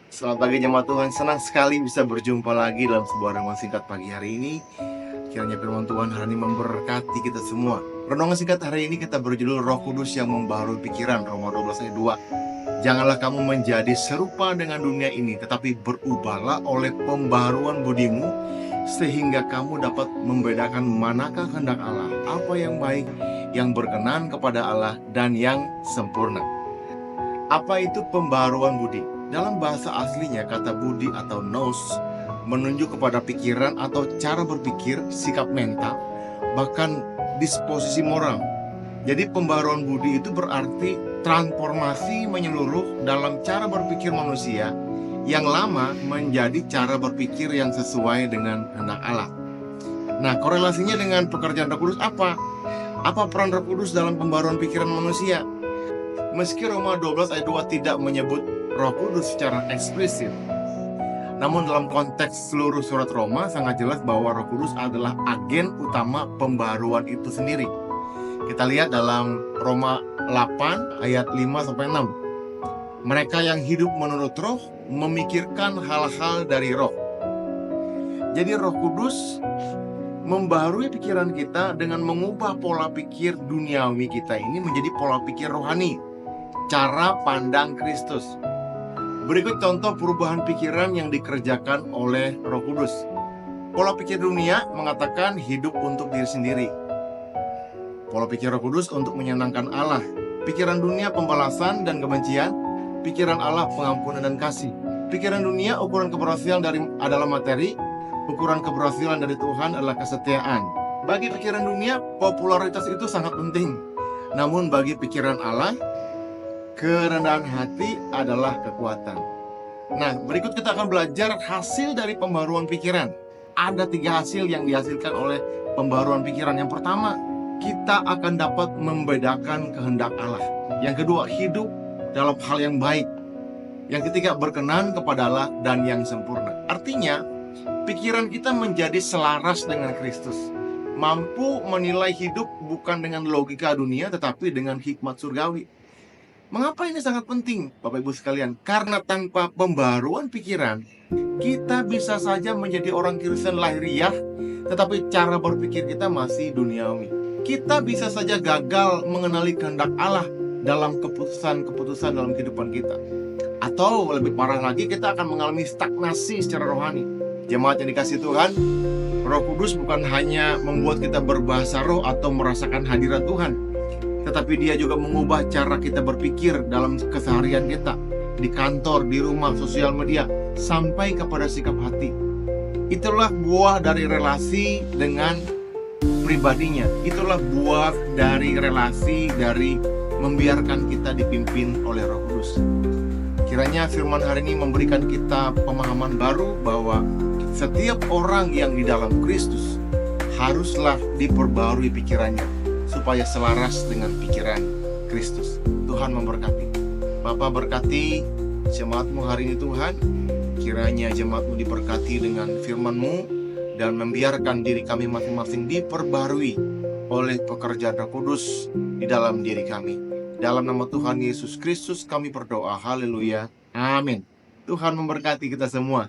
Selamat pagi jemaat Tuhan, senang sekali bisa berjumpa lagi dalam sebuah renungan singkat pagi hari ini. Kiranya firman Tuhan hari ini memberkati kita semua. Renungan singkat hari ini kita berjudul Roh Kudus yang membaharui pikiran, Roma 12 ayat 2. Janganlah kamu menjadi serupa dengan dunia ini, tetapi berubahlah oleh pembaharuan budimu, sehingga kamu dapat membedakan manakah kehendak Allah, apa yang baik, yang berkenan kepada Allah, dan yang sempurna. Apa itu pembaharuan budi? Dalam bahasa aslinya kata budi atau nous menunjuk kepada pikiran atau cara berpikir, sikap mental, bahkan disposisi moral. Jadi pembaharuan budi itu berarti transformasi menyeluruh dalam cara berpikir manusia yang lama menjadi cara berpikir yang sesuai dengan kehendak Allah. Nah, korelasinya dengan pekerjaan Roh Kudus apa? Apa peran Roh Kudus dalam pembaharuan pikiran manusia? Meski Roma 12 ayat 2 tidak menyebut Roh Kudus secara eksplisit, namun dalam konteks seluruh surat Roma sangat jelas bahwa Roh Kudus adalah agen utama pembaharuan itu sendiri. Kita lihat dalam Roma 8 ayat 5-6. Mereka yang hidup menurut Roh memikirkan hal-hal dari Roh. Jadi Roh Kudus membaharui pikiran kita dengan mengubah pola pikir duniawi kita ini menjadi pola pikir rohani. Cara pandang Kristus. Berikut contoh perubahan pikiran yang dikerjakan oleh Roh Kudus. Pola pikir dunia mengatakan hidup untuk diri sendiri. Pola pikir Roh Kudus untuk menyenangkan Allah. Pikiran dunia pembalasan dan kebencian. Pikiran Allah pengampunan dan kasih. Pikiran dunia ukuran keberhasilan adalah materi. Ukuran keberhasilan dari Tuhan adalah kesetiaan. Bagi pikiran dunia, popularitas itu sangat penting. Namun bagi pikiran Allah, kerendahan hati adalah kekuatan. Nah, berikut kita akan belajar hasil dari pembaharuan pikiran. Ada 3 hasil yang dihasilkan oleh pembaharuan pikiran. Yang pertama, kita akan dapat membedakan kehendak Allah. Yang kedua, hidup dalam hal yang baik. Yang ketiga, berkenan kepada Allah dan yang sempurna. Artinya, pikiran kita menjadi selaras dengan Kristus. Mampu menilai hidup bukan dengan logika dunia, tetapi dengan hikmat surgawi. Mengapa ini sangat penting, Bapak Ibu sekalian? Karena tanpa pembaharuan pikiran, kita bisa saja menjadi orang Kristen lahiriah, tetapi cara berpikir kita masih duniawi. Kita bisa saja gagal mengenali kehendak Allah dalam keputusan-keputusan dalam kehidupan kita. Atau lebih parah lagi, kita akan mengalami stagnasi secara rohani. Jemaat yang dikasihi Tuhan, Roh Kudus bukan hanya membuat kita berbahasa roh atau merasakan hadirat Tuhan, tetapi dia juga mengubah cara kita berpikir dalam keseharian kita, di kantor, di rumah, sosial media, sampai kepada sikap hati. Itulah buah dari relasi dengan pribadinya. Itulah buah dari relasi dari membiarkan kita dipimpin oleh Roh Kudus. Kiranya firman hari ini memberikan kita pemahaman baru bahwa setiap orang yang di dalam Kristus haruslah diperbarui pikirannya supaya selaras dengan pikiran Kristus. Tuhan memberkati. Bapa berkati jemaat-Mu hari ini Tuhan. Kiranya jemaat-Mu diberkati dengan firman-Mu dan membiarkan diri kami masing-masing diperbarui oleh pekerjaan Roh Kudus di dalam diri kami. Dalam nama Tuhan Yesus Kristus kami berdoa. Haleluya. Amin. Tuhan memberkati kita semua.